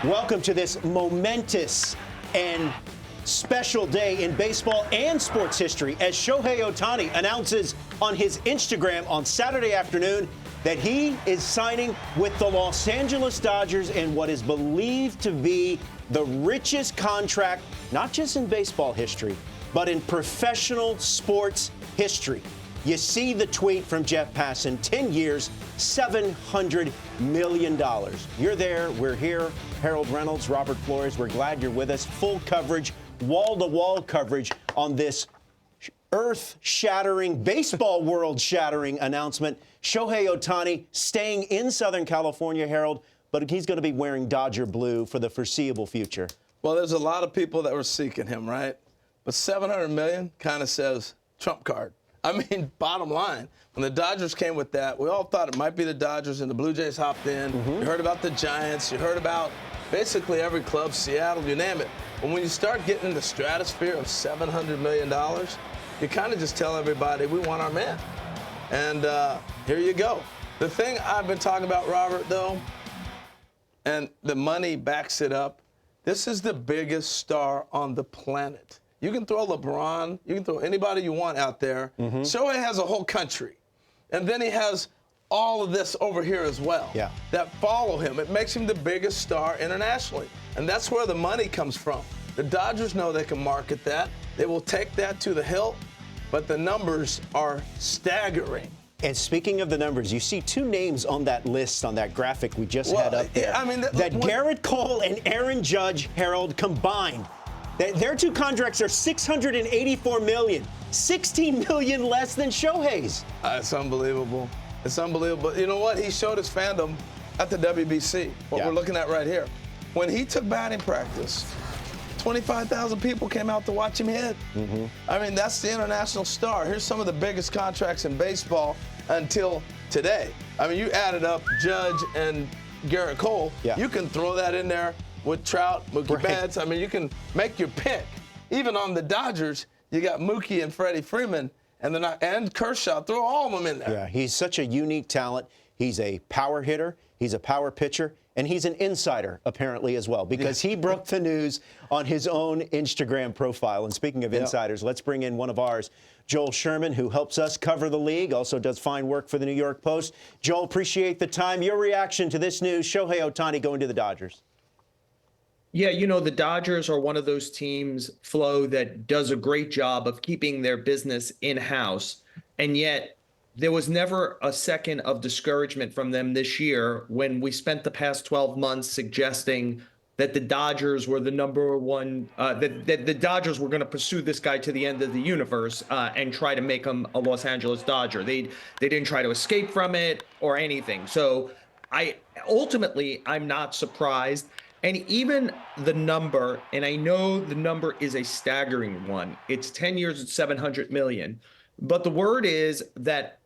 Welcome to this momentous and special day in baseball and sports history as Shohei Ohtani announces on his Instagram on Saturday afternoon that he is signing with the Los Angeles Dodgers in what is believed to be the richest contract, not just in baseball history, but in professional sports history. You see the tweet from Jeff Passan, 10 years, $700 million. You're there, we're here. Harold Reynolds, Robert Flores, we're glad you're with us. Full coverage, wall-to-wall coverage on this earth-shattering, baseball world-shattering announcement. Shohei Ohtani staying in Southern California, Harold, but he's going to be wearing Dodger blue for the foreseeable future. Well, there's a lot of people that were seeking him, right? But $700 million kind of says trump card. I mean, bottom line, when the Dodgers came with that, we all thought it might be the Dodgers, and the Blue Jays hopped in. You heard about the Giants. You heard about basically every club, Seattle, you name it. But when you start getting in the stratosphere of $700 million, you kind of just tell everybody, we want our man. And here you go. The thing I've been talking about, Robert, though, and the money backs it up, this is the biggest star on the planet. You can throw LeBron, you can throw anybody you want out there. Shohei has a whole country. And then he has all of this over here as well that follow him. It makes him the biggest star internationally. And that's where the money comes from. The Dodgers know they can market that. They will take that to the hilt, but the numbers are staggering. And speaking of the numbers, you see two names on that list, on that graphic we just had up there. I mean, that Garrett Cole and Aaron Judge, Harold, combined. Their two contracts are $684 million, $16 million less than Shohei's. It's unbelievable. It's unbelievable. You know what? He showed his fandom at the WBC, what we're looking at right here. When he took batting practice, 25,000 people came out to watch him hit. I mean, that's the international star. Here's some of the biggest contracts in baseball until today. I mean, you added up Judge and Garrett Cole. You can throw that in there with Trout, Mookie Betts. I mean, you can make your pick. Even on the Dodgers, you got Mookie and Freddie Freeman and Kershaw. Throw all of them in there. Yeah, he's such a unique talent. He's a power hitter. He's a power pitcher. And he's an insider, apparently, as well, because he broke the news on his own Instagram profile. And speaking of insiders, let's bring in one of ours, Joel Sherman, who helps us cover the league, also does fine work for the New York Post. Joel, appreciate the time. Your reaction to this news, Shohei Ohtani going to the Dodgers. Yeah, you know, the Dodgers are one of those teams, Flo, that does a great job of keeping their business in-house. And yet there was never a second of discouragement from them this year when we spent the past 12 months suggesting that the Dodgers were the number one, that the Dodgers were going to pursue this guy to the end of the universe and try to make him a Los Angeles Dodger. They didn't try to escape from it or anything. So I'm not surprised. And even the number, and I know the number is a staggering one, it's 10 years at $700 million. But the word is that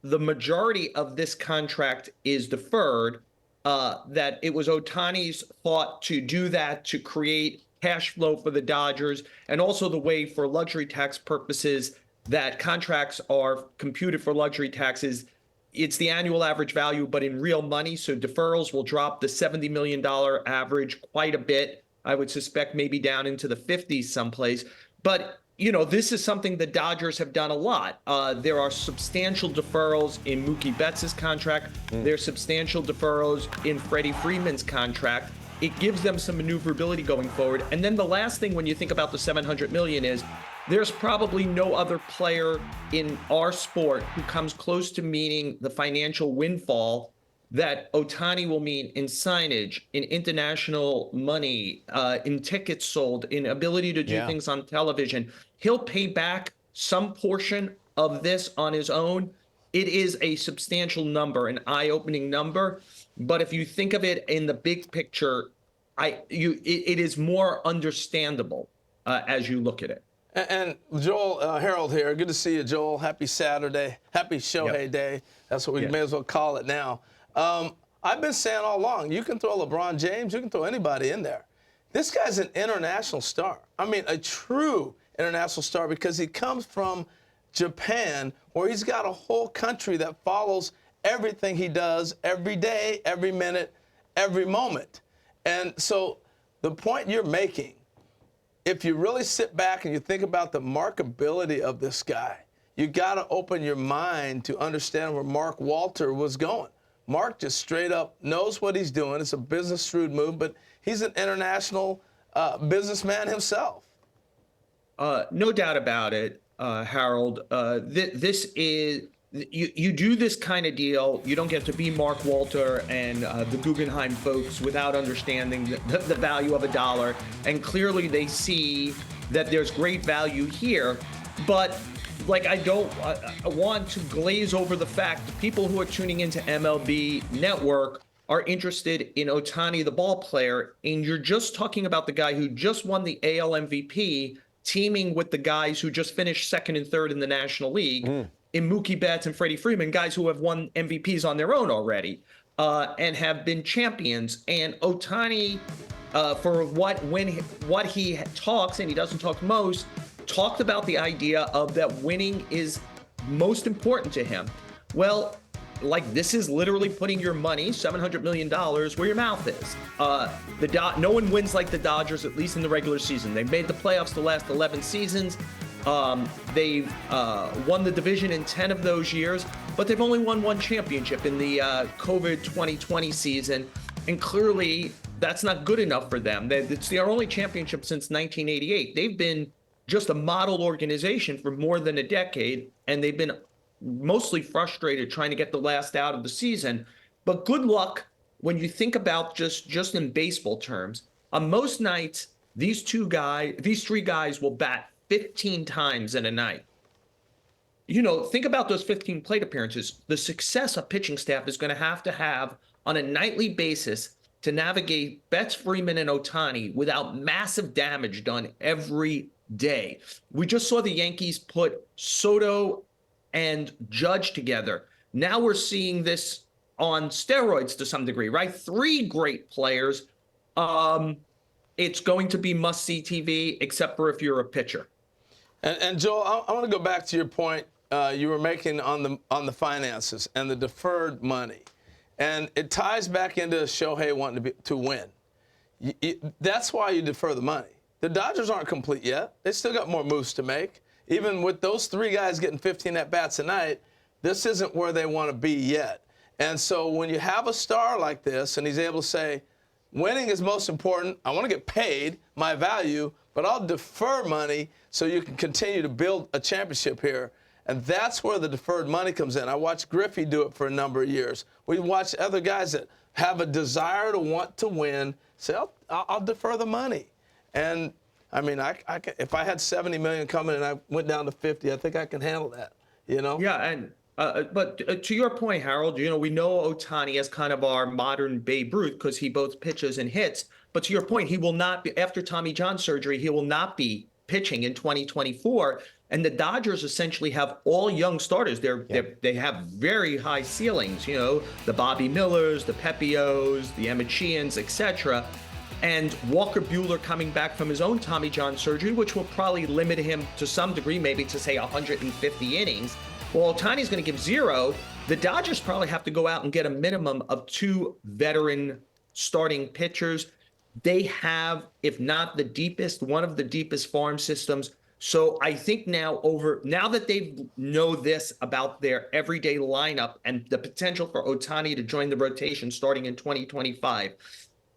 the majority of this contract is deferred, that it was Ohtani's thought to do that to create cash flow for the Dodgers, and also the way for luxury tax purposes that contracts are computed for luxury taxes. It's the annual average value, but in real money. So deferrals will drop the $70 million average quite a bit. I would suspect maybe down into the 50s someplace. But, you know, this is something the Dodgers have done a lot. There are substantial deferrals in Mookie Betts' contract. There's substantial deferrals in Freddie Freeman's contract. It gives them some maneuverability going forward. And then the last thing when you think about the $700 million is there's probably no other player in our sport who comes close to meeting the financial windfall that Ohtani will mean in signage, in international money, in tickets sold, in ability to do things on television. He'll pay back some portion of this on his own. It is a substantial number, an eye-opening number. But if you think of it in the big picture, it is more understandable as you look at it. And Joel, Harold here. Good to see you, Joel. Happy Saturday. Happy Shohei Day. That's what we may as well call it now. I've been saying all along, you can throw LeBron James, you can throw anybody in there. This guy's an international star. I mean, a true international star because he comes from Japan, where he's got a whole country that follows everything he does every day, every minute, every moment. And so the point you're making, if you really sit back and you think about the markability of this guy, you got to open your mind to understand where Mark Walter was going. Mark just straight up knows what he's doing. It's a business shrewd move, but he's an international businessman himself. No doubt about it, Harold. This is you do this kind of deal. You don't get to be Mark Walter and the Guggenheim folks without understanding the value of a dollar. And clearly, they see that there's great value here. But like, I want to glaze over the fact that people who are tuning into MLB Network are interested in Ohtani, the ball player, and you're just talking about the guy who just won the AL MVP, teaming with the guys who just finished second and third in the National League, in Mookie Betts and Freddie Freeman, guys who have won MVPs on their own already, and have been champions. And Ohtani, for what he talks, and he doesn't talk most, talked about the idea of that winning is most important to him. Well, like, this is literally putting your money, $700 million, where your mouth is. No one wins like the Dodgers, at least in the regular season. They've made the playoffs the last 11 seasons. They've won the division in 10 of those years, but they've only won one championship in the COVID 2020 season. And clearly, that's not good enough for them. It's their only championship since 1988. They've been just a model organization for more than a decade, and they've been mostly frustrated trying to get the last out of the season. But good luck when you think about just in baseball terms. On most nights, these three guys will bat 15 times in a night. You know, think about those 15 plate appearances. The success a pitching staff is going to have on a nightly basis to navigate Betts, Freeman, and Ohtani without massive damage done every day. We just saw the Yankees put Soto and Judge together. Now we're seeing this on steroids to some degree, right? Three great players. It's going to be must-see TV, except for if you're a pitcher. And Joel, I want to go back to your point you were making on the finances and the deferred money, and it ties back into Shohei wanting to win. That's why you defer the money. The Dodgers aren't complete yet. They still got more moves to make. Even with those three guys getting 15 at-bats a night, this isn't where they want to be yet. And so when you have a star like this and he's able to say, winning is most important, I want to get paid my value, but I'll defer money so you can continue to build a championship here. And that's where the deferred money comes in. I watched Griffey do it for a number of years. We watched other guys that have a desire to want to win say, I'll defer the money. And I mean, if I had 70 million coming and I went down to 50, I think I can handle that, you know? Yeah, and but to your point, Harold, you know, we know Ohtani as kind of our modern Babe Ruth because he both pitches and hits. But to your point, he will not be, after Tommy John surgery, he will not be pitching in 2024. And the Dodgers essentially have all young starters. They have very high ceilings, you know, the Bobby Millers, the Pepios, the Emmett Sheehan's, etc. And Walker Buehler coming back from his own Tommy John surgery, which will probably limit him to some degree, maybe to say 150 innings. Well, Ohtani's going to give 0. The Dodgers probably have to go out and get a minimum of 2 veteran starting pitchers. They have, if not the deepest, one of the deepest farm systems. So I think now that they know this about their everyday lineup and the potential for Ohtani to join the rotation starting in 2025,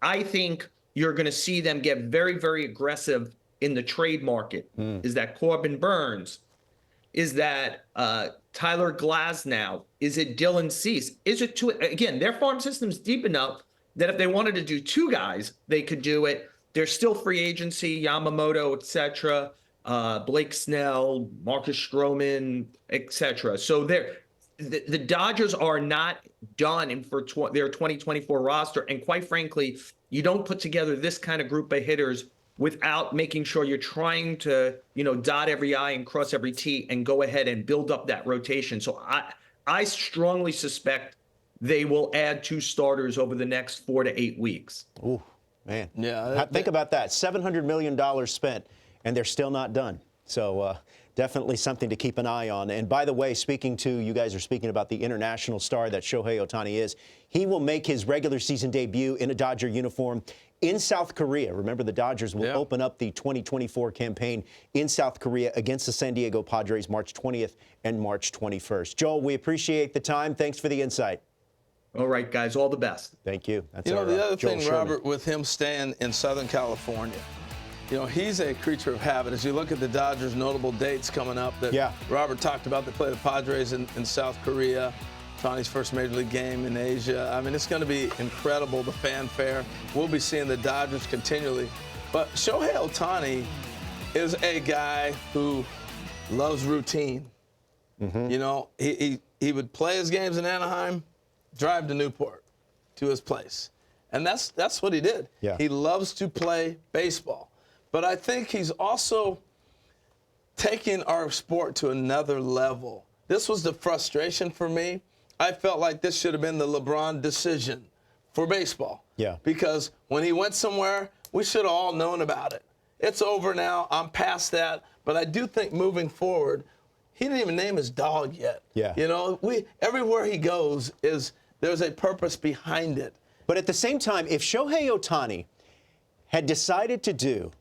I think you're going to see them get very, very aggressive in the trade market. Is that Corbin Burns? Is that Tyler Glasnow? Is it Dylan Cease? Is it again, their farm system's deep enough that if they wanted to do 2 guys, they could do it. There's still free agency, Yamamoto, etc., Blake Snell, Marcus Stroman, etc. So the Dodgers are not done for their 2024 roster. And quite frankly, you don't put together this kind of group of hitters without making sure you're trying to, you know, dot every I and cross every T and go ahead and build up that rotation. So I strongly suspect they will add 2 starters over the next 4 to 8 weeks. Ooh, man. Yeah. Think about that. $700 million spent, and they're still not done. So definitely something to keep an eye on. And by the way, you guys are speaking about the international star that Shohei Ohtani is. He will make his regular season debut in a Dodger uniform in South Korea. Remember, the Dodgers will open up the 2024 campaign in South Korea against the San Diego Padres March 20th and March 21st. Joel, we appreciate the time. Thanks for the insight. All right, guys, all the best. Thank you. That's the other Joel thing, Sherman. Robert, with him staying in Southern California, he's a creature of habit. As you look at the Dodgers' notable dates coming up that Robert talked about, they play the Padres in South Korea, Ohtani's first Major League game in Asia. I mean, it's going to be incredible, the fanfare. We'll be seeing the Dodgers continually. But Shohei Ohtani is a guy who loves routine. He would play his games in Anaheim, drive to Newport, to his place. And that's what he did. Yeah. He loves to play baseball. But I think he's also taking our sport to another level. This was the frustration for me. I felt like this should have been the LeBron decision for baseball. Yeah. Because when he went somewhere, we should have all known about it. It's over now. I'm past that. But I do think moving forward, he didn't even name his dog yet. Yeah. Everywhere he goes there's a purpose behind it. But at the same time, if Shohei Ohtani had decided to do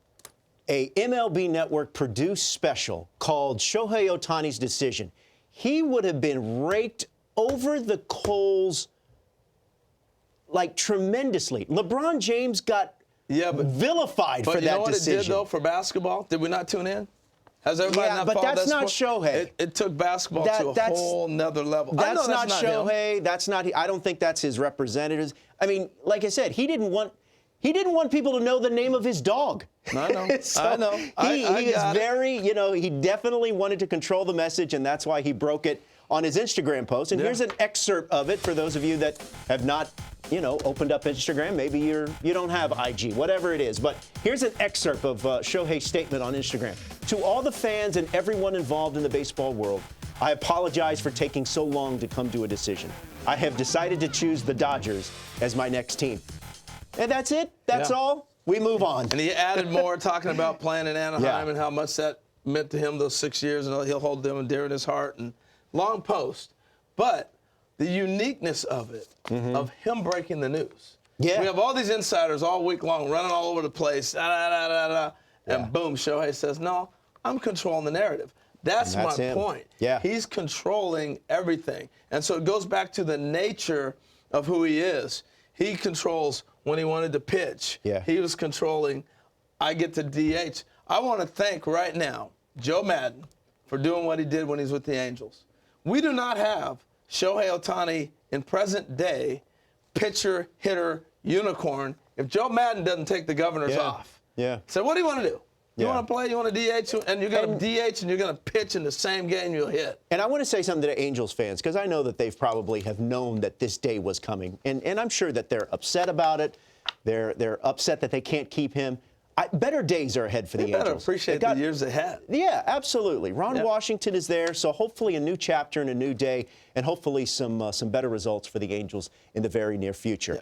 a MLB Network produced special called Shohei Ohtani's Decision, he would have been raked over the coals like tremendously. LeBron James got vilified for that decision. But you know what it did, though, for basketball? Did we not tune in? Has everybody not followed that? But that's not Shohei. It took basketball to a whole nother level. That's not Shohei. That's not. I don't think that's his representatives. I mean, like I said, he didn't want people to know the name of his dog. I know. So I know. He is very, he definitely wanted to control the message, and that's why he broke it on his Instagram post. And here's an excerpt of it for those of you that have not, opened up Instagram. Maybe you don't have IG, whatever it is. But here's an excerpt of Shohei's statement on Instagram. To all the fans and everyone involved in the baseball world, I apologize for taking so long to come to a decision. I have decided to choose the Dodgers as my next team. And that's it. That's all. We move on. And he added more, talking about playing in Anaheim and how much that meant to him those 6 years, and he'll hold them dear in his heart. And long post. But the uniqueness of it, of him breaking the news. Yeah. We have all these insiders all week long running all over the place, and boom, Shohei says, no, I'm controlling the narrative. That's my point. Yeah. He's controlling everything. And so it goes back to the nature of who he is. He controls when he wanted to pitch. Yeah. He was controlling, I get to DH. I want to thank right now Joe Madden for doing what he did when he was with the Angels. We do not have Shohei Ohtani in present day pitcher, hitter, unicorn if Joe Madden doesn't take the governors off. Yeah. So what do you want to do? You want to play, you want to DH, and you're going to DH and you're going to pitch in the same game you'll hit. And I want to say something to Angels fans, because I know that they've probably have known that this day was coming. And I'm sure that they're upset about it. They're upset that they can't keep him. Better days are ahead for the Angels. Better appreciate the years ahead. Yeah, absolutely. Ron Washington is there, so hopefully a new chapter and a new day, and hopefully some better results for the Angels in the very near future.